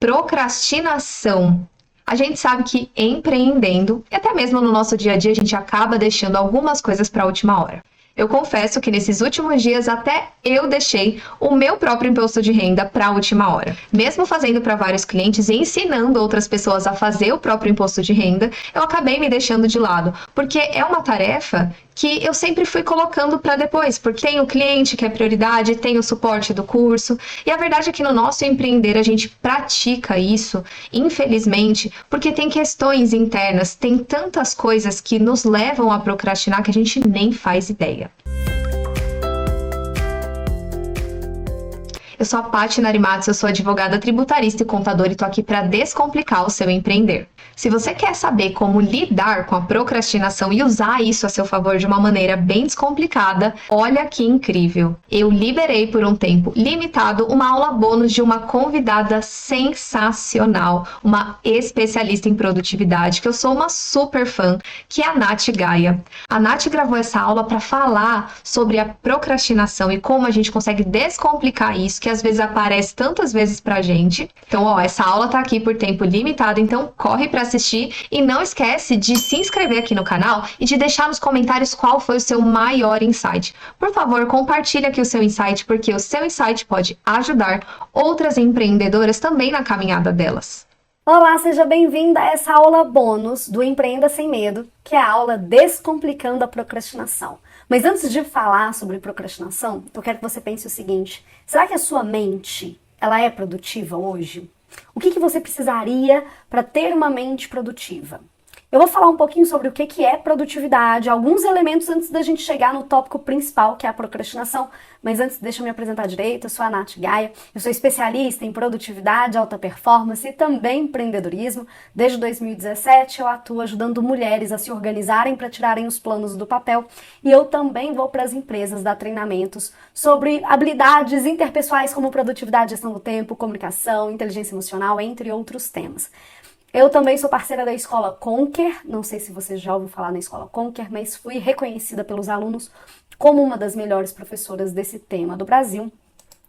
Procrastinação. A gente sabe que empreendendo, e até mesmo no nosso dia a dia, a gente acaba deixando algumas coisas para a última hora. Eu confesso que nesses últimos dias até eu deixei o meu próprio imposto de renda para a última hora. Mesmo fazendo para vários clientes e ensinando outras pessoas a fazer o próprio imposto de renda, eu acabei me deixando de lado, porque é uma tarefa que eu sempre fui colocando para depois, porque tem o cliente que é prioridade, tem o suporte do curso, e a verdade é que no nosso empreender a gente pratica isso, infelizmente, porque tem questões internas, tem tantas coisas que nos levam a procrastinar que a gente nem faz ideia. Eu sou a Paty Narimatsu, eu sou advogada tributarista e contadora e tô aqui para descomplicar o seu empreender. Se você quer saber como lidar com a procrastinação e usar isso a seu favor de uma maneira bem descomplicada, olha que incrível! Eu liberei por um tempo limitado uma aula bônus de uma convidada sensacional, uma especialista em produtividade, que eu sou uma super fã, que é a Nath Gaia. A Nath gravou essa aula para falar sobre a procrastinação e como a gente consegue descomplicar isso, que às vezes aparece tantas vezes pra gente. Então, essa aula tá aqui por tempo limitado, então corre para assistir e não esquece de se inscrever aqui no canal e de deixar nos comentários qual foi o seu maior insight. Por favor, compartilhe aqui o seu insight, porque o seu insight pode ajudar outras empreendedoras também na caminhada delas. Olá, seja bem-vinda a essa aula bônus do Empreenda Sem Medo, que é a aula Descomplicando a Procrastinação. Mas antes de falar sobre procrastinação, eu quero que você pense o seguinte: será que a sua mente, ela é produtiva hoje? O que você precisaria para ter uma mente produtiva? Eu vou falar um pouquinho sobre o que é produtividade, alguns elementos antes da gente chegar no tópico principal, que é a procrastinação. Mas antes, deixa eu me apresentar direito. Eu sou a Nath Gaia, eu sou especialista em produtividade, alta performance e também empreendedorismo. Desde 2017 eu atuo ajudando mulheres a se organizarem para tirarem os planos do papel. E eu também vou para as empresas dar treinamentos sobre habilidades interpessoais como produtividade, gestão do tempo, comunicação, inteligência emocional, entre outros temas. Eu também sou parceira da Escola Conquer, não sei se você já ouviu falar na Escola Conquer, mas fui reconhecida pelos alunos como uma das melhores professoras desse tema do Brasil.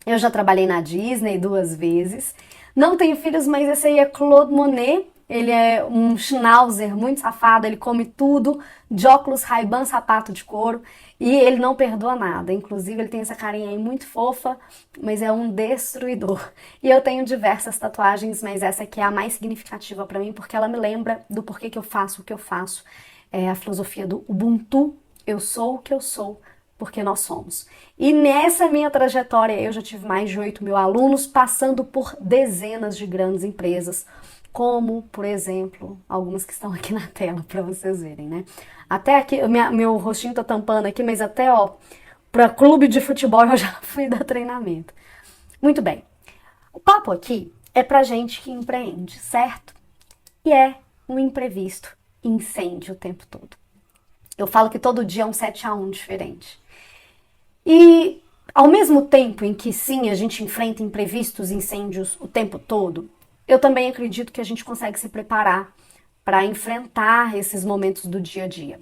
Eu já trabalhei na Disney 2 vezes. Não tenho filhos, mas esse aí é Claude Monet. Ele é um schnauzer muito safado, ele come tudo, de óculos Ray-Ban, sapato de couro, e ele não perdoa nada. Inclusive, ele tem essa carinha aí muito fofa, mas é um destruidor. E eu tenho diversas tatuagens, mas essa aqui é a mais significativa pra mim, porque ela me lembra do porquê que eu faço o que eu faço. É a filosofia do Ubuntu, eu sou o que eu sou, porque nós somos. E nessa minha trajetória, eu já tive mais de 8.000 alunos, passando por dezenas de grandes empresas, como, por exemplo, algumas que estão aqui na tela para vocês verem, né? Até aqui, meu rostinho tá tampando aqui, mas até, para clube de futebol eu já fui dar treinamento. Muito bem. O papo aqui é pra gente que empreende, certo? E é um imprevisto, incêndio o tempo todo. Eu falo que todo dia é um 7-1 diferente. E ao mesmo tempo em que sim, a gente enfrenta imprevistos, incêndios o tempo todo, eu também acredito que a gente consegue se preparar para enfrentar esses momentos do dia a dia.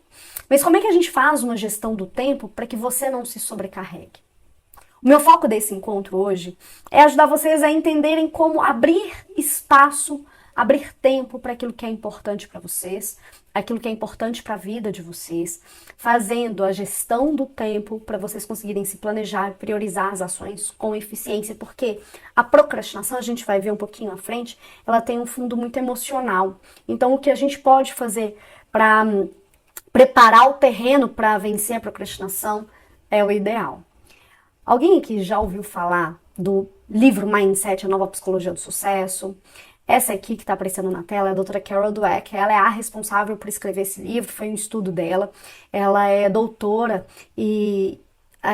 Mas como é que a gente faz uma gestão do tempo para que você não se sobrecarregue? O meu foco desse encontro hoje é ajudar vocês a entenderem como abrir espaço, abrir tempo para aquilo que é importante para vocês, aquilo que é importante para a vida de vocês, fazendo a gestão do tempo para vocês conseguirem se planejar e priorizar as ações com eficiência, porque a procrastinação, a gente vai ver um pouquinho à frente, ela tem um fundo muito emocional. Então, o que a gente pode fazer para preparar o terreno para vencer a procrastinação é o ideal. Alguém aqui já ouviu falar do livro Mindset, a Nova Psicologia do Sucesso? Essa aqui que está aparecendo na tela é a doutora Carol Dweck. Ela é a responsável por escrever esse livro, foi um estudo dela. Ela é doutora e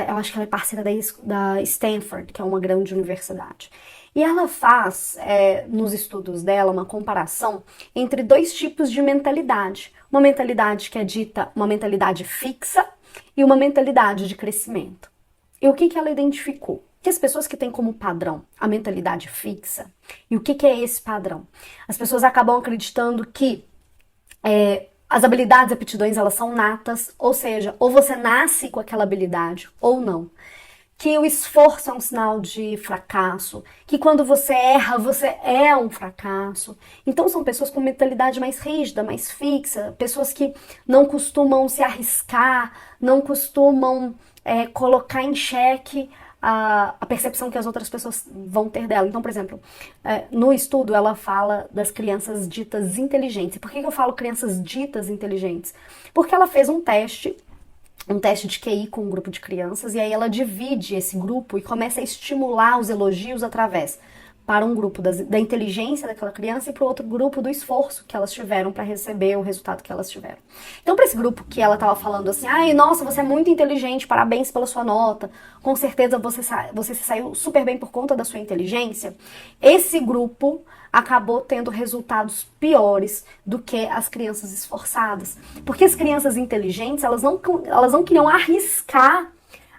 eu acho que ela é parceira da Stanford, que é uma grande universidade. E ela faz, nos estudos dela, uma comparação entre 2 tipos de mentalidade. Uma mentalidade que é dita uma mentalidade fixa e uma mentalidade de crescimento. E o que ela identificou? Que as pessoas que têm como padrão a mentalidade fixa, e o que é esse padrão? As pessoas acabam acreditando que as habilidades e aptidões elas são natas, ou seja, ou você nasce com aquela habilidade ou não. que o esforço é um sinal de fracasso, que quando você erra, você é um fracasso. Então são pessoas com mentalidade mais rígida, mais fixa, pessoas que não costumam se arriscar, não costumam colocar em xeque a percepção que as outras pessoas vão ter dela. Então, por exemplo, no estudo ela fala das crianças ditas inteligentes. E por que eu falo crianças ditas inteligentes? Porque ela fez um teste de QI com um grupo de crianças, e aí ela divide esse grupo e começa a estimular os elogios através para um grupo da inteligência daquela criança e para o outro grupo do esforço que elas tiveram para receber o resultado que elas tiveram. Então, para esse grupo que ela estava falando assim, ai, nossa, você é muito inteligente, parabéns pela sua nota, com certeza você se saiu super bem por conta da sua inteligência, esse grupo acabou tendo resultados piores do que as crianças esforçadas. Porque as crianças inteligentes, elas não queriam arriscar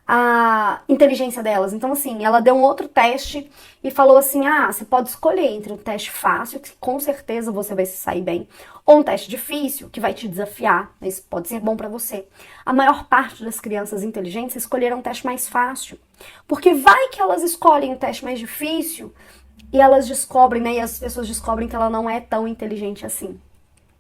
a inteligência delas. Então, assim, ela deu um outro teste e falou assim, você pode escolher entre um teste fácil, que com certeza você vai se sair bem, ou um teste difícil, que vai te desafiar, mas pode ser bom pra você. A maior parte das crianças inteligentes escolheram um teste mais fácil, porque vai que elas escolhem um teste mais difícil e elas descobrem, né, e as pessoas descobrem que ela não é tão inteligente assim.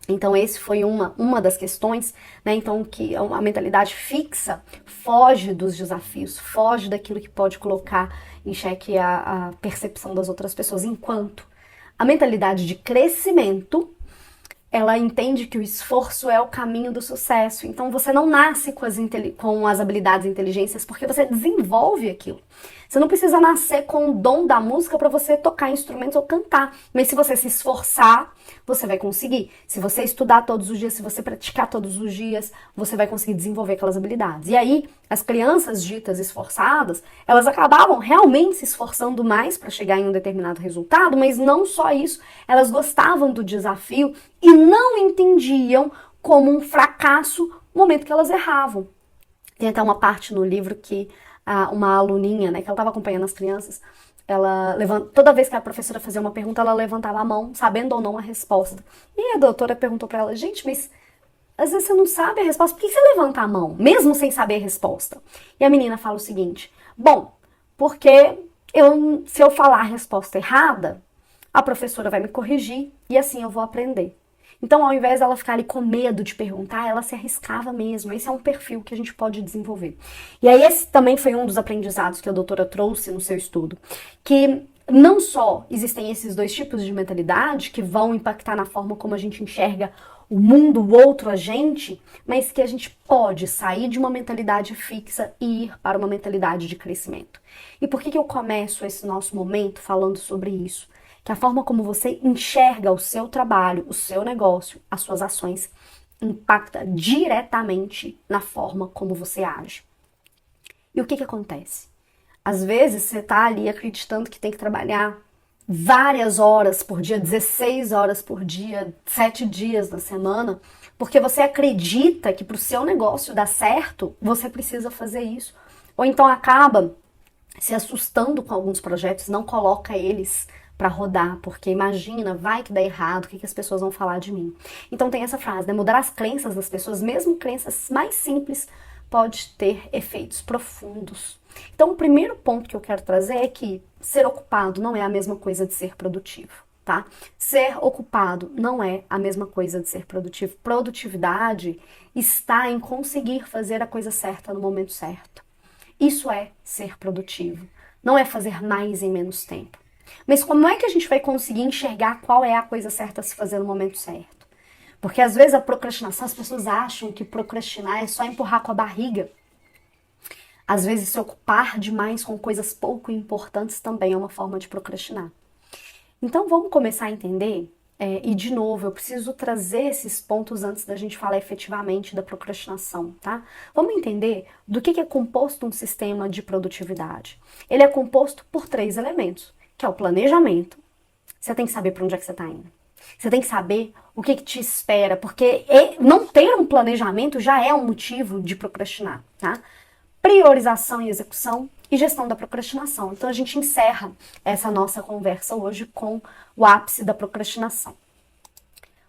Então, esse foi uma das questões, né? Então, que a mentalidade fixa foge dos desafios, foge daquilo que pode colocar em xeque a percepção das outras pessoas. Enquanto a mentalidade de crescimento, ela entende que o esforço é o caminho do sucesso. Então, você não nasce com as habilidades e inteligências porque você desenvolve aquilo. Você não precisa nascer com o dom da música para você tocar instrumentos ou cantar. Mas se você se esforçar, você vai conseguir. Se você estudar todos os dias, se você praticar todos os dias, você vai conseguir desenvolver aquelas habilidades. E aí, as crianças ditas esforçadas, elas acabavam realmente se esforçando mais para chegar em um determinado resultado, mas não só isso, elas gostavam do desafio e não entendiam como um fracasso o momento que elas erravam. Tem até uma parte no livro que uma aluninha, né, que ela estava acompanhando as crianças, toda vez que a professora fazia uma pergunta, ela levantava a mão, sabendo ou não a resposta. E a doutora perguntou para ela, gente, mas às vezes você não sabe a resposta, por que você levanta a mão, mesmo sem saber a resposta? E a menina fala o seguinte, bom, porque se eu falar a resposta errada, a professora vai me corrigir e assim eu vou aprender. Então, ao invés dela ficar ali com medo de perguntar, ela se arriscava mesmo. Esse é um perfil que a gente pode desenvolver. E aí, esse também foi um dos aprendizados que a doutora trouxe no seu estudo, que não só existem esses dois tipos de mentalidade que vão impactar na forma como a gente enxerga o mundo, o outro, a gente, mas que a gente pode sair de uma mentalidade fixa e ir para uma mentalidade de crescimento. E por que eu começo esse nosso momento falando sobre isso? Que a forma como você enxerga o seu trabalho, o seu negócio, as suas ações, impacta diretamente na forma como você age. E o que acontece? Às vezes você está ali acreditando que tem que trabalhar várias horas por dia, 16 horas por dia, 7 dias na semana, porque você acredita que para o seu negócio dar certo, você precisa fazer isso. Ou então acaba se assustando com alguns projetos, não coloca eles para rodar, porque imagina, vai que dá errado, o que as pessoas vão falar de mim. Então tem essa frase, né? Mudar as crenças das pessoas, mesmo crenças mais simples, pode ter efeitos profundos. Então o primeiro ponto que eu quero trazer é que ser ocupado não é a mesma coisa de ser produtivo, tá? Ser ocupado não é a mesma coisa de ser produtivo. Produtividade está em conseguir fazer a coisa certa no momento certo. Isso é ser produtivo, não é fazer mais em menos tempo. Mas como é que a gente vai conseguir enxergar qual é a coisa certa a se fazer no momento certo? Porque às vezes a procrastinação, as pessoas acham que procrastinar é só empurrar com a barriga. Às vezes se ocupar demais com coisas pouco importantes também é uma forma de procrastinar. Então vamos começar a entender, e de novo, eu preciso trazer esses pontos antes da gente falar efetivamente da procrastinação, tá? Vamos entender do que é composto um sistema de produtividade. Ele é composto por 3 elementos, que é o planejamento. Você tem que saber para onde é que você está indo. Você tem que saber o que te espera, porque não ter um planejamento já é um motivo de procrastinar, tá? Priorização e execução e gestão da procrastinação. Então a gente encerra essa nossa conversa hoje com o ápice da procrastinação.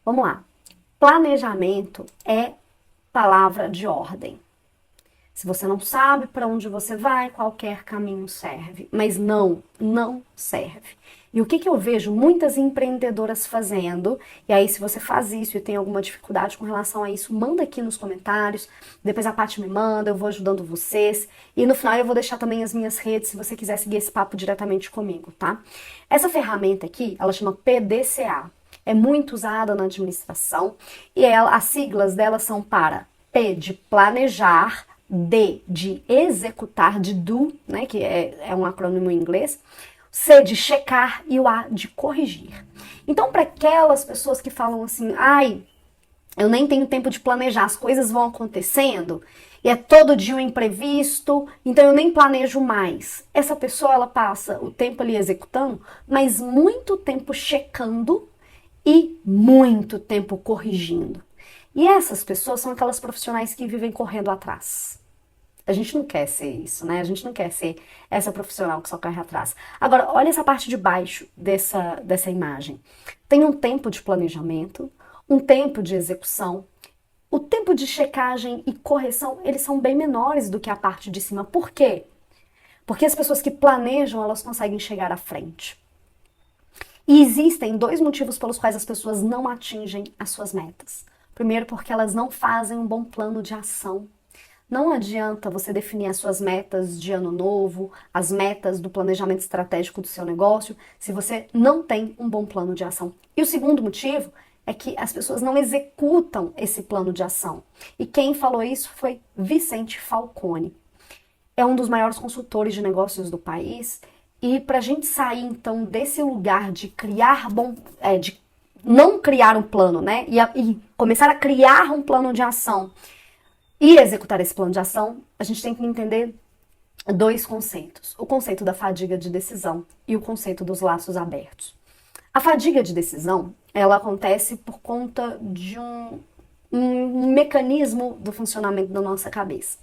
Vamos lá. Planejamento é palavra de ordem. Se você não sabe para onde você vai, qualquer caminho serve. Mas não serve. E o que eu vejo muitas empreendedoras fazendo, e aí se você faz isso e tem alguma dificuldade com relação a isso, manda aqui nos comentários, depois a Paty me manda, eu vou ajudando vocês, e no final eu vou deixar também as minhas redes, se você quiser seguir esse papo diretamente comigo, tá? Essa ferramenta aqui, ela chama PDCA, é muito usada na administração, e as siglas dela são para P de planejar, D de executar, de do, né, que é um acrônimo em inglês, C de checar e o A de corrigir. Então, para aquelas pessoas que falam assim, ai, eu nem tenho tempo de planejar, as coisas vão acontecendo e é todo dia um imprevisto, então eu nem planejo mais. Essa pessoa, ela passa o tempo ali executando, mas muito tempo checando e muito tempo corrigindo. E essas pessoas são aquelas profissionais que vivem correndo atrás. A gente não quer ser isso, né? A gente não quer ser essa profissional que só corre atrás. Agora, olha essa parte de baixo dessa imagem. Tem um tempo de planejamento, um tempo de execução. O tempo de checagem e correção, eles são bem menores do que a parte de cima. Por quê? Porque as pessoas que planejam, elas conseguem chegar à frente. E existem 2 motivos pelos quais as pessoas não atingem as suas metas. Primeiro, porque elas não fazem um bom plano de ação. Não adianta você definir as suas metas de ano novo, as metas do planejamento estratégico do seu negócio, se você não tem um bom plano de ação. E o segundo motivo é que as pessoas não executam esse plano de ação. E quem falou isso foi Vicente Falcone. É um dos maiores consultores de negócios do país. E para a gente sair, então, desse lugar de criar de não criar um plano, né? E começar a criar um plano de ação e executar esse plano de ação, a gente tem que entender 2 conceitos. O conceito da fadiga de decisão e o conceito dos laços abertos. A fadiga de decisão, ela acontece por conta de um mecanismo do funcionamento da nossa cabeça.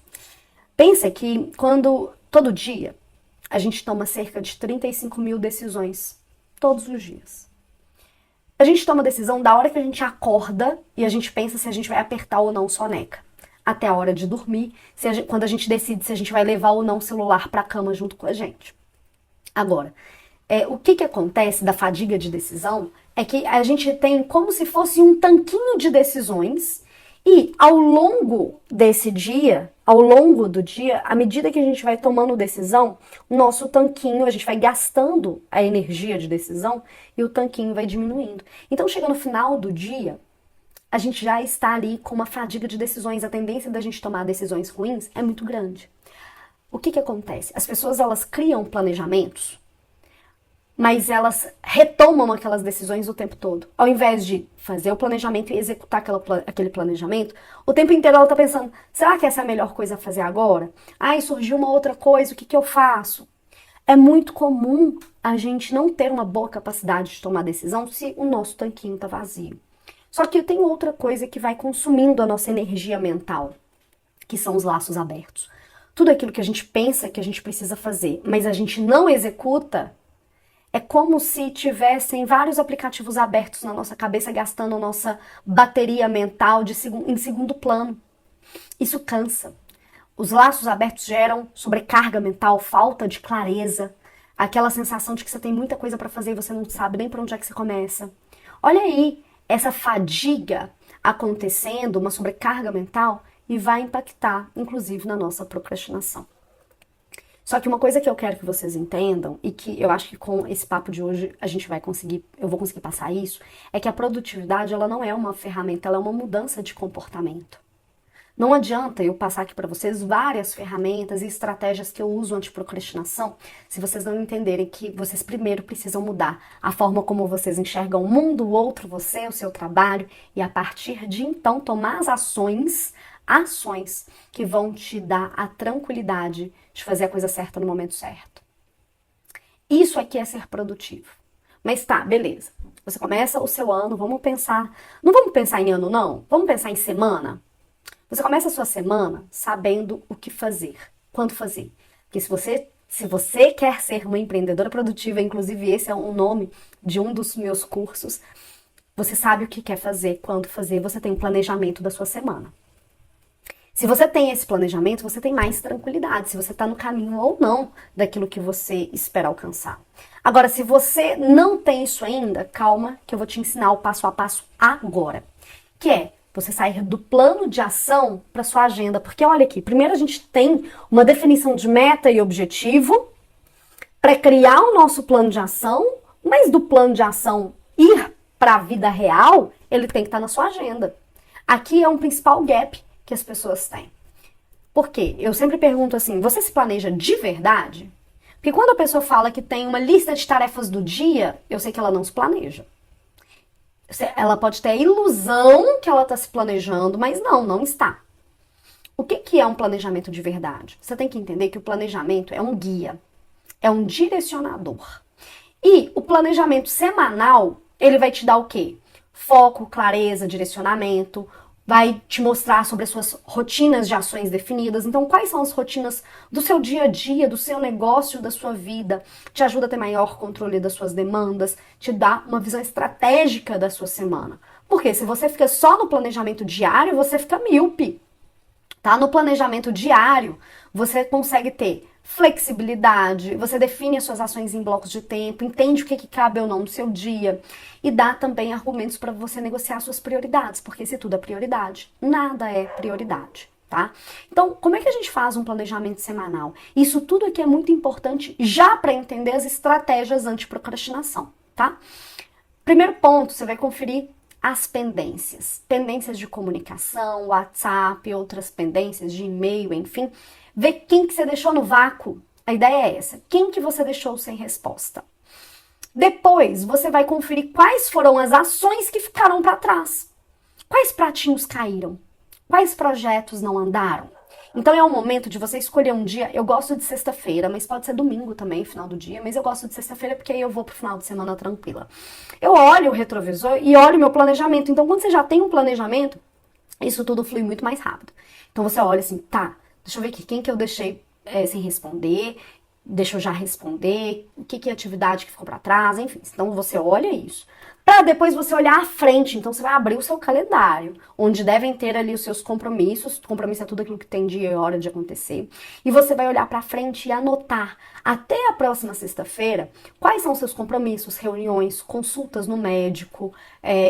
Pensa que todo dia, a gente toma cerca de 35 mil decisões, todos os dias. A gente toma decisão da hora que a gente acorda e a gente pensa se a gente vai apertar ou não soneca. Até a hora de dormir, quando a gente decide se a gente vai levar ou não o celular para a cama junto com a gente. Agora, o que acontece da fadiga de decisão é que a gente tem como se fosse um tanquinho de decisões e ao longo desse dia, ao longo do dia, à medida que a gente vai tomando decisão, o nosso tanquinho, a gente vai gastando a energia de decisão e o tanquinho vai diminuindo. Então, chega no final do dia, a gente já está ali com uma fadiga de decisões, a tendência da gente tomar decisões ruins é muito grande. O que acontece? As pessoas, elas criam planejamentos, mas elas retomam aquelas decisões o tempo todo. Ao invés de fazer o planejamento e executar aquele planejamento, o tempo inteiro ela está pensando, será que essa é a melhor coisa a fazer agora? Ai, surgiu uma outra coisa, o que eu faço? É muito comum a gente não ter uma boa capacidade de tomar decisão se o nosso tanquinho está vazio. Só que tem outra coisa que vai consumindo a nossa energia mental, que são os laços abertos. Tudo aquilo que a gente pensa que a gente precisa fazer, mas a gente não executa, é como se tivessem vários aplicativos abertos na nossa cabeça, gastando a nossa bateria mental em segundo plano. Isso cansa. Os laços abertos geram sobrecarga mental, falta de clareza, aquela sensação de que você tem muita coisa para fazer e você não sabe nem por onde é que você começa. Olha aí essa fadiga acontecendo, uma sobrecarga mental, e vai impactar, inclusive, na nossa procrastinação. Só que uma coisa que eu quero que vocês entendam, e que eu acho que com esse papo de hoje eu vou conseguir passar isso, é que a produtividade, ela não é uma ferramenta, ela é uma mudança de comportamento. Não adianta eu passar aqui para vocês várias ferramentas e estratégias que eu uso anti-procrastinação, se vocês não entenderem que vocês primeiro precisam mudar a forma como vocês enxergam o mundo, o outro, você, o seu trabalho, e a partir de então tomar as ações que vão te dar a tranquilidade de fazer a coisa certa no momento certo. Isso aqui é ser produtivo. Mas tá, beleza. Você começa o seu ano, não vamos pensar em ano não, vamos pensar em semana. Você começa a sua semana sabendo o que fazer, quando fazer. Porque se você quer ser uma empreendedora produtiva, inclusive esse é o nome de um dos meus cursos, você sabe o que quer fazer, quando fazer, você tem um planejamento da sua semana. Se você tem esse planejamento, você tem mais tranquilidade, se você está no caminho ou não daquilo que você espera alcançar. Agora, se você não tem isso ainda, calma, que eu vou te ensinar o passo a passo agora. Que é você sair do plano de ação para sua agenda. Porque olha aqui, primeiro a gente tem uma definição de meta e objetivo para criar o nosso plano de ação, mas do plano de ação ir para a vida real, ele tem que estar na sua agenda. Aqui é um principal gap que as pessoas têm. Por quê? Eu sempre pergunto assim, você se planeja de verdade? Porque quando a pessoa fala que tem uma lista de tarefas do dia, eu sei que ela não se planeja. Ela pode ter a ilusão que ela está se planejando, mas não está. O que é um planejamento de verdade? Você tem que entender que o planejamento é um guia, é um direcionador. E o planejamento semanal, ele vai te dar o quê? Foco, clareza, direcionamento, vai te mostrar sobre as suas rotinas de ações definidas. Então, quais são as rotinas do seu dia a dia, do seu negócio, da sua vida? Te ajuda a ter maior controle das suas demandas, te dá uma visão estratégica da sua semana. Porque se você fica só no planejamento diário, você fica míope. Tá? No planejamento diário, você consegue ter flexibilidade, você define as suas ações em blocos de tempo, entende o que cabe ou não no seu dia e dá também argumentos para você negociar suas prioridades, porque se tudo é prioridade, nada é prioridade, tá? Então, como é que a gente faz um planejamento semanal? Isso tudo aqui é muito importante já para entender as estratégias anti-procrastinação, tá? Primeiro ponto, você vai conferir as pendências. Pendências de comunicação, WhatsApp, outras pendências de e-mail, enfim. Ver quem que você deixou no vácuo. A ideia é essa. Quem que você deixou sem resposta? Depois, você vai conferir quais foram as ações que ficaram para trás. Quais pratinhos caíram? Quais projetos não andaram? Então é o momento de você escolher um dia. Eu gosto de sexta-feira, mas pode ser domingo também, final do dia. Mas eu gosto de sexta-feira porque aí eu vou pro final de semana tranquila. Eu olho o retrovisor e olho o meu planejamento. Então quando você já tem um planejamento, isso tudo flui muito mais rápido. Então você olha assim, tá, deixa eu ver aqui, quem que eu deixei sem responder, deixa eu já responder, o que é atividade que ficou para trás, enfim. Então você olha isso. Para depois você olhar à frente, então você vai abrir o seu calendário, onde devem ter ali os seus compromissos. Compromisso é tudo aquilo que tem dia e hora de acontecer. E você vai olhar para frente e anotar até a próxima sexta-feira quais são os seus compromissos, reuniões, consultas no médico,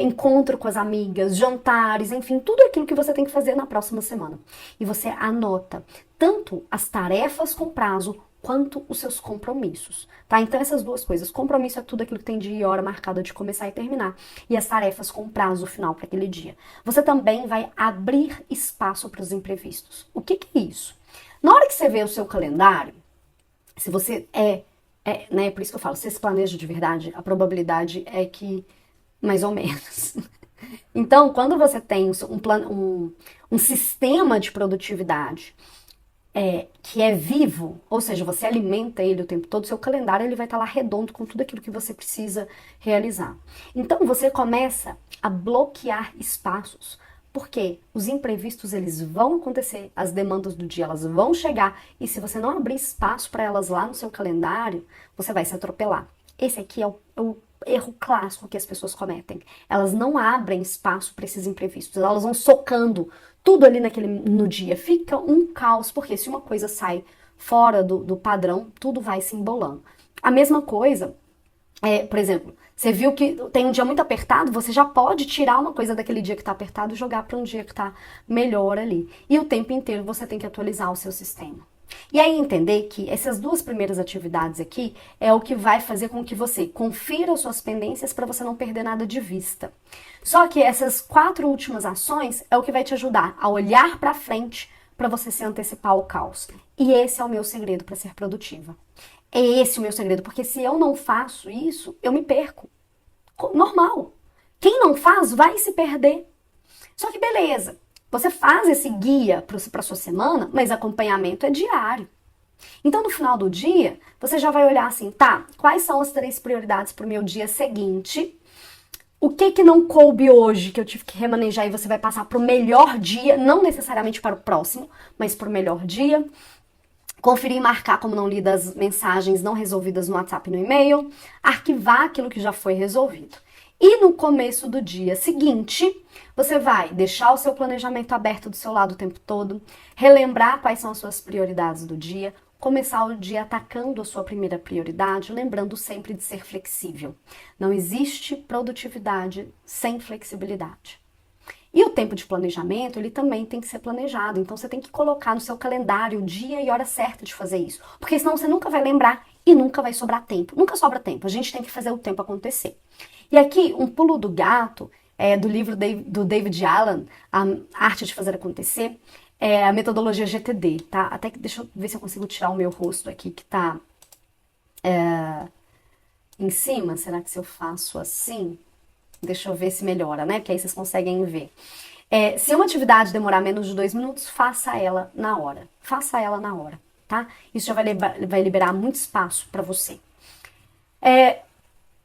encontro com as amigas, jantares, enfim, tudo aquilo que você tem que fazer na próxima semana. E você anota tanto as tarefas com prazo quanto os seus compromissos, tá? Então essas duas coisas, compromisso é tudo aquilo que tem dia e hora marcada de começar e terminar, e as tarefas com prazo final para aquele dia. Você também vai abrir espaço para os imprevistos. O que é isso? Na hora que você vê o seu calendário, se você né, por isso que eu falo, se você se planeja de verdade, a probabilidade é que mais ou menos. Então, quando você tem um sistema de produtividade que é vivo, ou seja, você alimenta ele o tempo todo, seu calendário ele vai estar lá redondo com tudo aquilo que você precisa realizar. Então você começa a bloquear espaços, porque os imprevistos eles vão acontecer, as demandas do dia elas vão chegar, e se você não abrir espaço para elas lá no seu calendário, você vai se atropelar. Esse aqui é o erro clássico que as pessoas cometem. Elas não abrem espaço para esses imprevistos, elas vão socando tudo ali no dia. Fica um caos, porque se uma coisa sai fora do padrão, tudo vai se embolando. A mesma coisa, por exemplo, você viu que tem um dia muito apertado, você já pode tirar uma coisa daquele dia que está apertado e jogar para um dia que está melhor ali. E o tempo inteiro você tem que atualizar o seu sistema. E aí entender que essas duas primeiras atividades aqui é o que vai fazer com que você confira suas pendências para você não perder nada de vista. Só que essas 4 últimas ações é o que vai te ajudar a olhar para frente para você se antecipar ao caos. E esse é o meu segredo para ser produtiva. É esse o meu segredo, porque se eu não faço isso, eu me perco. Normal. Quem não faz vai se perder. Só que beleza. Você faz esse guia para sua semana, mas acompanhamento é diário. Então, no final do dia, você já vai olhar assim, tá, quais são as 3 prioridades para o meu dia seguinte? O que não coube hoje, que eu tive que remanejar, e você vai passar para o melhor dia, não necessariamente para o próximo, mas para o melhor dia. Conferir e marcar como não lidas mensagens não resolvidas no WhatsApp e no e-mail. Arquivar aquilo que já foi resolvido. E no começo do dia seguinte, você vai deixar o seu planejamento aberto do seu lado o tempo todo, relembrar quais são as suas prioridades do dia, começar o dia atacando a sua primeira prioridade, lembrando sempre de ser flexível. Não existe produtividade sem flexibilidade. E o tempo de planejamento, ele também tem que ser planejado. Então você tem que colocar no seu calendário o dia e hora certa de fazer isso. Porque senão você nunca vai lembrar e nunca vai sobrar tempo. Nunca sobra tempo. A gente tem que fazer o tempo acontecer. E aqui, um pulo do gato, do livro do David Allen, A Arte de Fazer Acontecer, é a metodologia GTD, tá? Até que deixa eu ver se eu consigo tirar o meu rosto aqui, que tá em cima. Será que se eu faço assim? Deixa eu ver se melhora, né? Porque aí vocês conseguem ver. Se uma atividade demorar menos de 2 minutos, faça ela na hora. Faça ela na hora, tá? Isso já vai liberar muito espaço para você.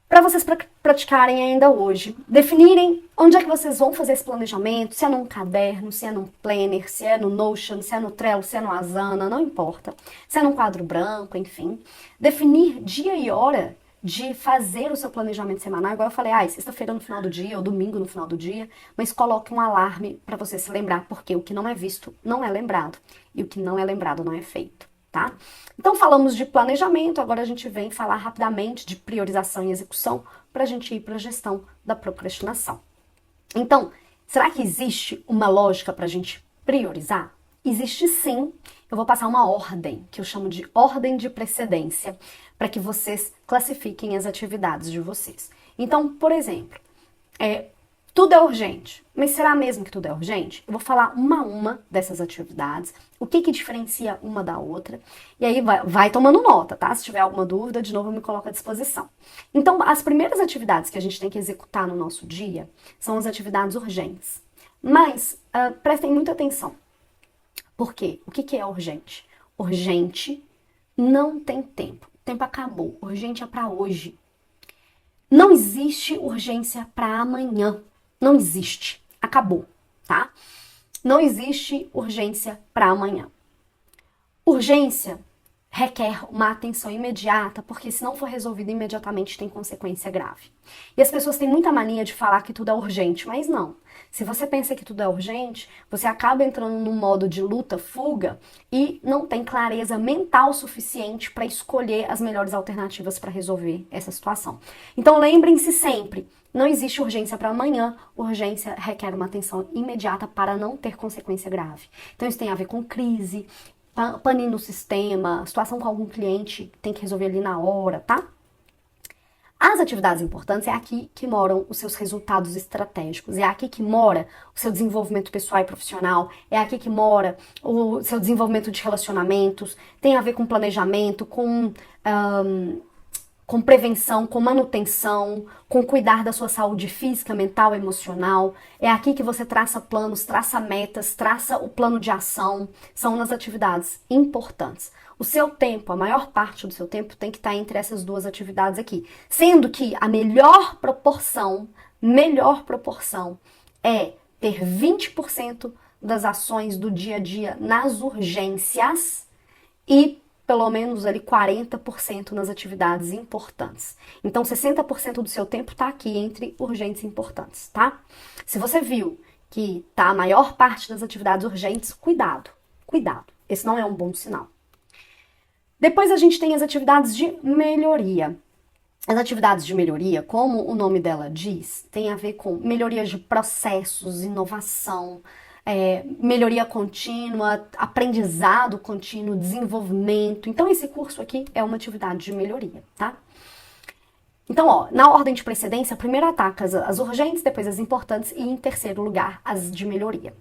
Para vocês praticarem ainda hoje, definirem onde é que vocês vão fazer esse planejamento, se é num caderno, se é num planner, se é no Notion, se é no Trello, se é no Asana, não importa. Se é num quadro branco, enfim. Definir dia e hora de fazer o seu planejamento semanal, igual eu falei, sexta-feira no final do dia, ou domingo no final do dia, mas coloque um alarme para você se lembrar, porque o que não é visto não é lembrado, e o que não é lembrado não é feito, tá? Então falamos de planejamento, agora a gente vem falar rapidamente de priorização e execução, para a gente ir para a gestão da procrastinação. Então, será que existe uma lógica para a gente priorizar? Existe sim. Eu vou passar uma ordem, que eu chamo de ordem de precedência, para que vocês classifiquem as atividades de vocês. Então, por exemplo, tudo é urgente, mas será mesmo que tudo é urgente? Eu vou falar uma a uma dessas atividades, o que diferencia uma da outra, e aí vai tomando nota, tá? Se tiver alguma dúvida, de novo eu me coloco à disposição. Então, as primeiras atividades que a gente tem que executar no nosso dia são as atividades urgentes. Mas, prestem muita atenção. Por quê? O que é urgente? Urgente não tem tempo. O tempo acabou. Urgente é para hoje. Não existe urgência para amanhã. Não existe. Acabou, tá? Não existe urgência para amanhã. Urgência requer uma atenção imediata, porque se não for resolvido imediatamente tem consequência grave. E as pessoas têm muita mania de falar que tudo é urgente, mas não. Se você pensa que tudo é urgente, você acaba entrando num modo de luta, fuga, e não tem clareza mental suficiente para escolher as melhores alternativas para resolver essa situação. Então lembrem-se sempre, não existe urgência para amanhã, urgência requer uma atenção imediata para não ter consequência grave. Então isso tem a ver com crise, pane no sistema, situação com algum cliente tem que resolver ali na hora, tá? As atividades importantes é aqui que moram os seus resultados estratégicos, é aqui que mora o seu desenvolvimento pessoal e profissional, é aqui que mora o seu desenvolvimento de relacionamentos, tem a ver com planejamento, com prevenção, com manutenção, com cuidar da sua saúde física, mental, emocional. É aqui que você traça planos, traça metas, traça o plano de ação. São nas atividades importantes. O seu tempo, a maior parte do seu tempo tem que estar entre essas duas atividades aqui. Sendo que a melhor proporção é ter 20% das ações do dia a dia nas urgências e pelo menos ali 40% nas atividades importantes. Então 60% do seu tempo está aqui entre urgentes e importantes, tá? Se você viu que tá a maior parte das atividades urgentes, cuidado. Esse não é um bom sinal. Depois a gente tem as atividades de melhoria. As atividades de melhoria, como o nome dela diz, tem a ver com melhorias de processos, inovação, melhoria contínua, aprendizado contínuo, desenvolvimento. Então esse curso aqui é uma atividade de melhoria, tá? Então, na ordem de precedência, primeiro ataca as urgentes, depois as importantes e em terceiro lugar as de melhoria.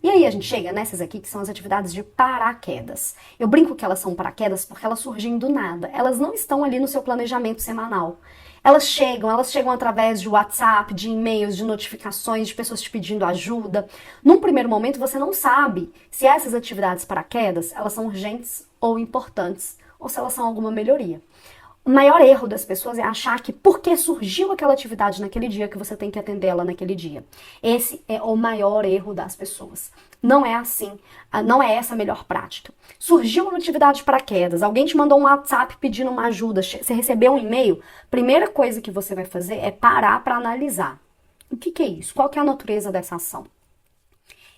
E aí a gente chega nessas aqui que são as atividades de paraquedas. Eu brinco que elas são paraquedas porque elas surgem do nada. Elas não estão ali no seu planejamento semanal. Elas chegam através de WhatsApp, de e-mails, de notificações, de pessoas te pedindo ajuda. Num primeiro momento você não sabe se essas atividades paraquedas, elas são urgentes ou importantes, ou se elas são alguma melhoria. O maior erro das pessoas é achar que porque surgiu aquela atividade naquele dia que você tem que atender ela naquele dia. Esse é o maior erro das pessoas. Não é assim, não é essa a melhor prática. Surgiu uma atividade de paraquedas, alguém te mandou um WhatsApp pedindo uma ajuda, você recebeu um e-mail, primeira coisa que você vai fazer é parar para analisar. O que é isso? Qual que é a natureza dessa ação?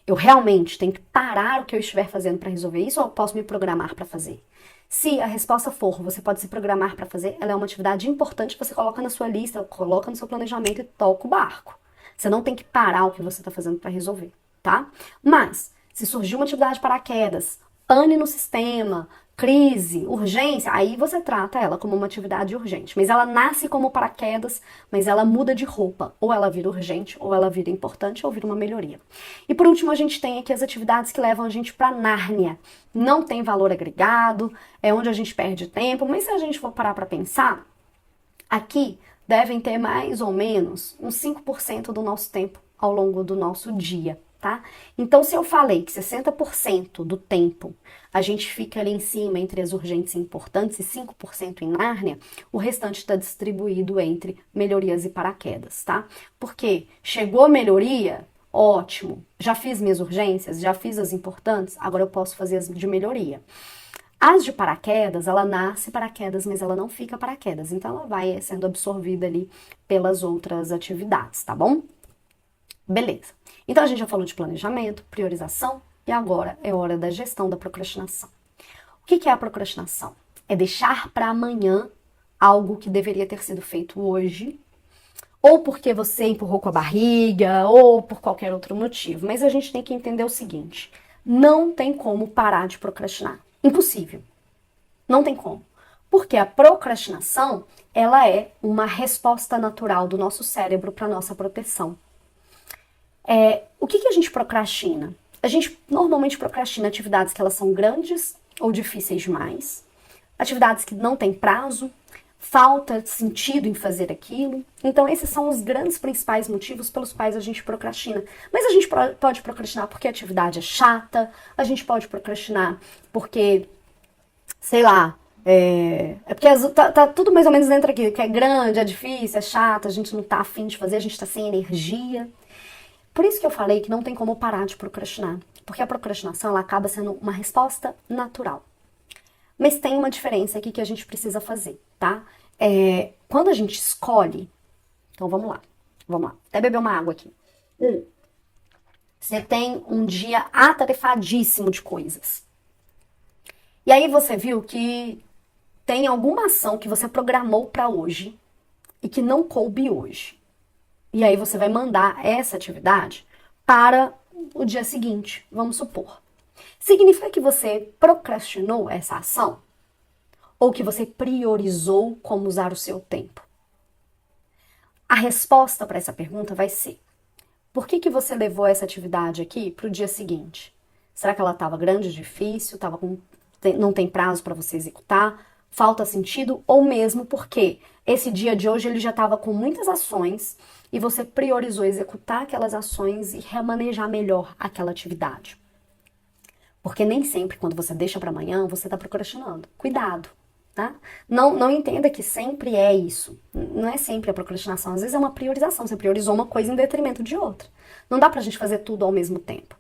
Eu realmente tenho que parar o que eu estiver fazendo para resolver isso ou eu posso me programar para fazer? Se a resposta for, você pode se programar para fazer, ela é uma atividade importante, você coloca na sua lista, coloca no seu planejamento e toca o barco. Você não tem que parar o que você está fazendo para resolver, tá? Mas, se surgiu uma atividade de paraquedas, pane no sistema, crise, urgência, aí você trata ela como uma atividade urgente. Mas ela nasce como paraquedas, mas ela muda de roupa. Ou ela vira urgente, ou ela vira importante, ou vira uma melhoria. E por último, a gente tem aqui as atividades que levam a gente para Nárnia. Não tem valor agregado, é onde a gente perde tempo, mas se a gente for parar para pensar, aqui devem ter mais ou menos uns 5% do nosso tempo ao longo do nosso dia. Tá? Então, se eu falei que 60% do tempo a gente fica ali em cima entre as urgentes e importantes e 5% em Nárnia, o restante está distribuído entre melhorias e paraquedas, tá? Porque chegou a melhoria, ótimo, já fiz minhas urgências, já fiz as importantes, agora eu posso fazer as de melhoria. As de paraquedas, ela nasce paraquedas, mas ela não fica paraquedas, então ela vai sendo absorvida ali pelas outras atividades, tá bom? Beleza. Então a gente já falou de planejamento, priorização e agora é hora da gestão da procrastinação. O que é a procrastinação? É deixar para amanhã algo que deveria ter sido feito hoje, ou porque você empurrou com a barriga, ou por qualquer outro motivo. Mas a gente tem que entender o seguinte: não tem como parar de procrastinar. Impossível. Não tem como. Porque a procrastinação, ela é uma resposta natural do nosso cérebro para nossa proteção. O que a gente procrastina? A gente normalmente procrastina atividades que elas são grandes ou difíceis demais, atividades que não têm prazo, falta sentido em fazer aquilo. Então esses são os grandes principais motivos pelos quais a gente procrastina. Mas a gente pode procrastinar porque a atividade é chata, a gente pode procrastinar porque, sei lá, porque tá tudo mais ou menos dentro aqui, que é grande, é difícil, é chato, a gente não tá afim de fazer, a gente tá sem energia. Por isso que eu falei que não tem como parar de procrastinar, porque a procrastinação ela acaba sendo uma resposta natural. Mas tem uma diferença aqui que a gente precisa fazer, tá? Quando a gente escolhe, então vamos lá, até beber uma água aqui. Você tem um dia atarefadíssimo de coisas. E aí você viu que tem alguma ação que você programou para hoje e que não coube hoje. E aí você vai mandar essa atividade para o dia seguinte, vamos supor. Significa que você procrastinou essa ação? Ou que você priorizou como usar o seu tempo? A resposta para essa pergunta vai ser: por que você levou essa atividade aqui para o dia seguinte? Será que ela estava grande, difícil, não tem prazo para você executar? Falta sentido? Ou mesmo porque esse dia de hoje ele já estava com muitas ações e você priorizou executar aquelas ações e remanejar melhor aquela atividade? Porque nem sempre quando você deixa para amanhã você está procrastinando. Cuidado, tá? Não entenda que sempre é isso. Não é sempre a procrastinação. Às vezes é uma priorização. Você priorizou uma coisa em detrimento de outra. Não dá pra gente fazer tudo ao mesmo tempo.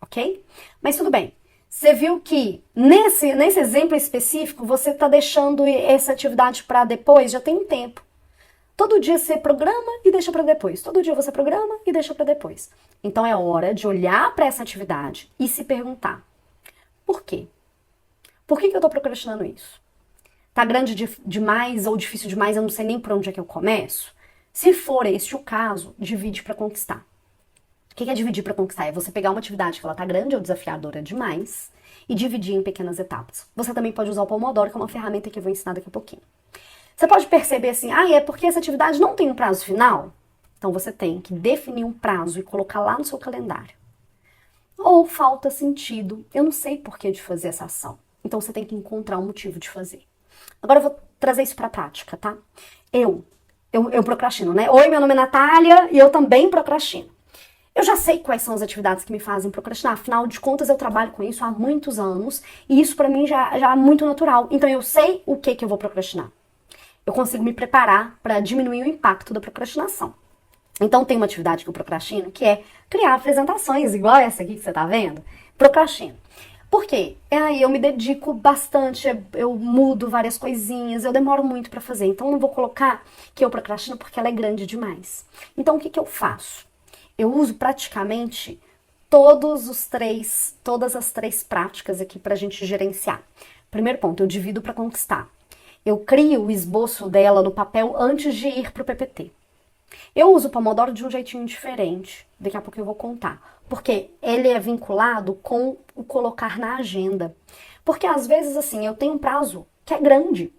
Ok? Mas tudo bem. Você viu que nesse exemplo específico você está deixando essa atividade para depois, já tem um tempo. Todo dia você programa e deixa para depois. Todo dia você programa e deixa para depois. Então é hora de olhar para essa atividade e se perguntar: por quê? Por que eu estou procrastinando isso? Tá grande demais ou difícil demais, eu não sei nem por onde é que eu começo? Se for este o caso, divide para conquistar. O que é dividir para conquistar? É você pegar uma atividade que ela tá grande ou desafiadora demais e dividir em pequenas etapas. Você também pode usar o Pomodoro, que é uma ferramenta que eu vou ensinar daqui a pouquinho. Você pode perceber assim: é porque essa atividade não tem um prazo final? Então você tem que definir um prazo e colocar lá no seu calendário. Ou falta sentido, eu não sei por que de fazer essa ação. Então você tem que encontrar um motivo de fazer. Agora eu vou trazer isso pra prática, tá? Eu procrastino, né? Oi, meu nome é Natália e eu também procrastino. Eu já sei quais são as atividades que me fazem procrastinar, afinal de contas eu trabalho com isso há muitos anos e isso pra mim já é muito natural. Então eu sei o que eu vou procrastinar. eu consigo me preparar para diminuir o impacto da procrastinação. Então tem uma atividade que eu procrastino, que é criar apresentações, igual essa aqui que você tá vendo. Procrastino. Por quê? Aí eu me dedico bastante, eu mudo várias coisinhas, eu demoro muito para fazer. Então não vou colocar que eu procrastino porque ela é grande demais. Então o que eu faço? Eu uso praticamente todas as três práticas aqui pra gente gerenciar. Primeiro ponto, eu divido para conquistar. Eu crio o esboço dela no papel antes de ir pro PPT. Eu uso o Pomodoro de um jeitinho diferente. Daqui a pouco eu vou contar. Porque ele é vinculado com o colocar na agenda. Porque às vezes, assim, eu tenho um prazo que é grande.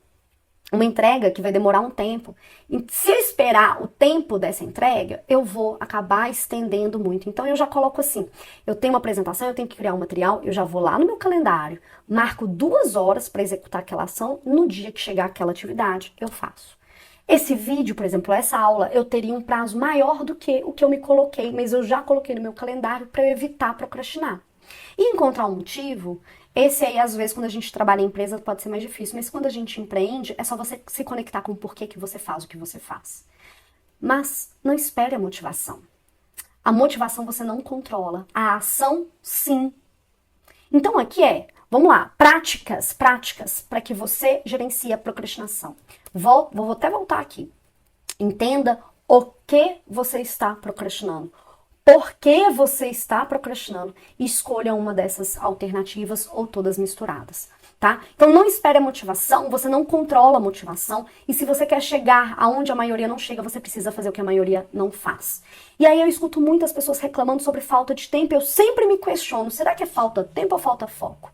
Uma entrega que vai demorar um tempo. E se eu esperar o tempo dessa entrega, eu vou acabar estendendo muito. Então eu já coloco assim, eu tenho uma apresentação, eu tenho que criar um material, eu já vou lá no meu calendário, marco 2 horas para executar aquela ação, no dia que chegar aquela atividade, eu faço. Esse vídeo, por exemplo, essa aula, eu teria um prazo maior do que o que eu me coloquei, mas eu já coloquei no meu calendário para eu evitar procrastinar. E encontrar um motivo, esse aí, às vezes, quando a gente trabalha em empresa, pode ser mais difícil, mas quando a gente empreende, é só você se conectar com o porquê que você faz o que você faz. Mas não espere a motivação. A motivação você não controla, a ação, sim. Então aqui vamos lá, práticas para que você gerencie a procrastinação. Vou até voltar aqui. Entenda o que você está procrastinando. Por que você está procrastinando? Escolha uma dessas alternativas ou todas misturadas, tá? Então não espere a motivação, você não controla a motivação, e se você quer chegar aonde a maioria não chega, você precisa fazer o que a maioria não faz. E aí eu escuto muitas pessoas reclamando sobre falta de tempo, eu sempre me questiono, será que é falta de tempo ou falta foco?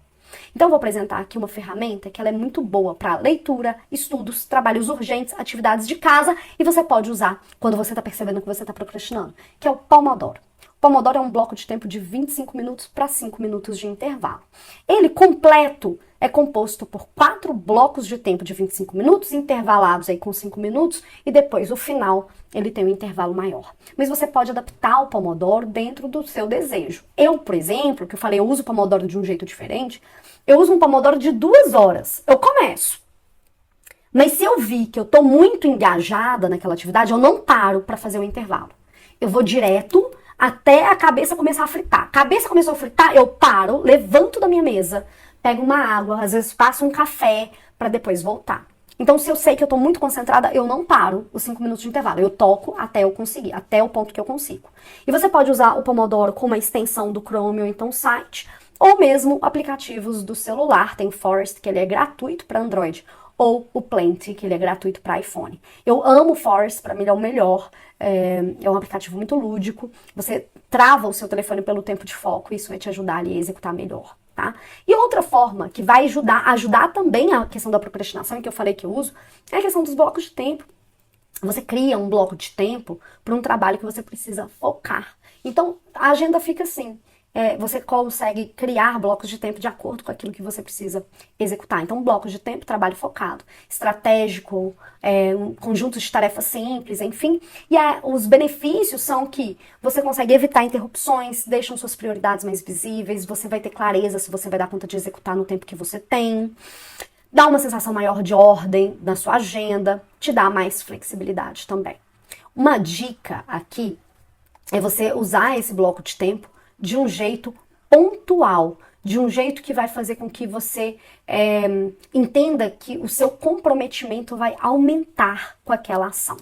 Então eu vou apresentar aqui uma ferramenta que ela é muito boa para leitura, estudos, trabalhos urgentes, atividades de casa, e você pode usar quando você está percebendo que você está procrastinando, que é o Pomodoro. O Pomodoro é um bloco de tempo de 25 minutos para 5 minutos de intervalo. Ele completo é composto por 4 blocos de tempo de 25 minutos, intervalados aí com 5 minutos, e depois o final ele tem um intervalo maior. Mas você pode adaptar o Pomodoro dentro do seu desejo. Eu, por exemplo, que eu falei, eu uso o Pomodoro de um jeito diferente, eu uso um Pomodoro de 2 horas. Eu começo. Mas se eu vi que eu tô muito engajada naquela atividade, eu não paro para fazer o intervalo. Eu vou direto até a cabeça começar a fritar. A cabeça começou a fritar, eu paro, levanto da minha mesa, pego uma água, às vezes passo um café para depois voltar. Então, se eu sei que eu tô muito concentrada, eu não paro os 5 minutos de intervalo. Eu toco até eu conseguir, até o ponto que eu consigo. E você pode usar o Pomodoro com uma extensão do Chrome ou então site, ou mesmo aplicativos do celular. Tem o Forest, que ele é gratuito para Android, ou o Plenty, que ele é gratuito para iPhone. Eu amo o Forest, para mim ele é o melhor. É um aplicativo muito lúdico. Você trava o seu telefone pelo tempo de foco, e isso vai te ajudar ali a executar melhor. Tá? E outra forma que vai ajudar também a questão da procrastinação, que eu falei que eu uso, é a questão dos blocos de tempo. Você cria um bloco de tempo para um trabalho que você precisa focar. Então, a agenda fica assim. Você consegue criar blocos de tempo de acordo com aquilo que você precisa executar. Então, blocos de tempo, trabalho focado, estratégico, conjuntos de tarefas simples, enfim. E os benefícios são que você consegue evitar interrupções, deixam suas prioridades mais visíveis, você vai ter clareza se você vai dar conta de executar no tempo que você tem, dá uma sensação maior de ordem na sua agenda, te dá mais flexibilidade também. Uma dica aqui é você usar esse bloco de tempo de um jeito pontual, de um jeito que vai fazer com que você entenda que o seu comprometimento vai aumentar com aquela ação.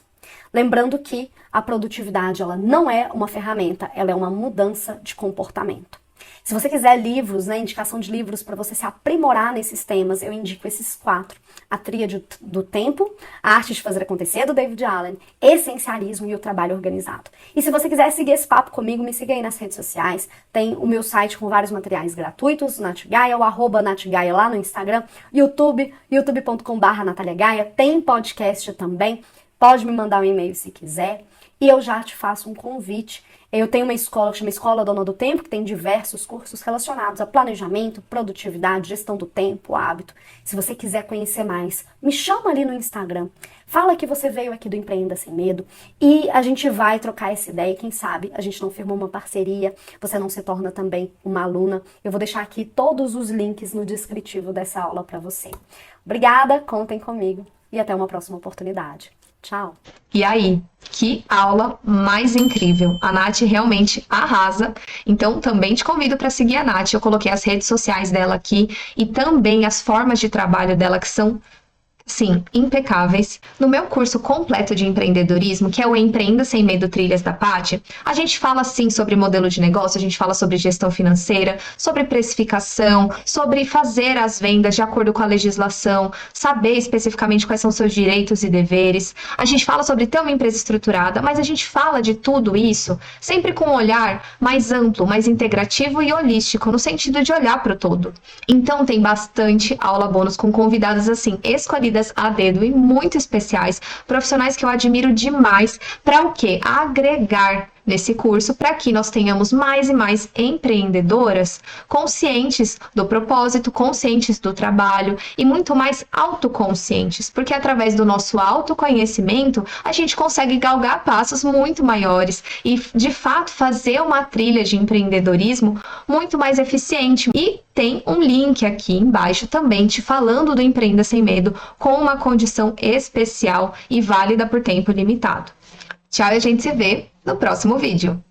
Lembrando que a produtividade ela não é uma ferramenta, ela é uma mudança de comportamento. Se você quiser livros, indicação de livros para você se aprimorar nesses temas, eu indico esses 4. A Tríade do Tempo, A Arte de Fazer Acontecer, do David Allen, Essencialismo e o Trabalho Organizado. E se você quiser seguir esse papo comigo, me siga aí nas redes sociais. Tem o meu site com vários materiais gratuitos, Natgaia, o @Natgaia lá no Instagram, YouTube, youtube.com/NataliaGaia. Tem podcast também, pode me mandar um e-mail se quiser. E eu já te faço um convite. Eu tenho uma escola que chama Escola Dona do Tempo, que tem diversos cursos relacionados a planejamento, produtividade, gestão do tempo, hábito. Se você quiser conhecer mais, me chama ali no Instagram. Fala que você veio aqui do Empreenda Sem Medo e a gente vai trocar essa ideia. Quem sabe a gente não firma uma parceria, você não se torna também uma aluna. Eu vou deixar aqui todos os links no descritivo dessa aula para você. Obrigada, contem comigo. e até uma próxima oportunidade. Tchau! E aí, que aula mais incrível! A Nath realmente arrasa. Então, também te convido para seguir a Nath. Eu coloquei as redes sociais dela aqui e também as formas de trabalho dela que são, sim, impecáveis. No meu curso completo de empreendedorismo, que é o Empreenda Sem Medo Trilhas da Paty, a gente fala sim sobre modelo de negócio, a gente fala sobre gestão financeira, sobre precificação, sobre fazer as vendas de acordo com a legislação, saber especificamente quais são seus direitos e deveres. A gente fala sobre ter uma empresa estruturada, mas a gente fala de tudo isso sempre com um olhar mais amplo, mais integrativo e holístico, no sentido de olhar para o todo. Então tem bastante aula bônus com convidadas assim, escolhidas a dedo e muito especiais, profissionais que eu admiro demais, para o quê? Agregar nesse curso para que nós tenhamos mais e mais empreendedoras conscientes do propósito, conscientes do trabalho e muito mais autoconscientes, porque através do nosso autoconhecimento a gente consegue galgar passos muito maiores e de fato fazer uma trilha de empreendedorismo muito mais eficiente. E tem um link aqui embaixo também te falando do Empreenda Sem Medo com uma condição especial e válida por tempo limitado. Tchau e a gente se vê no próximo vídeo.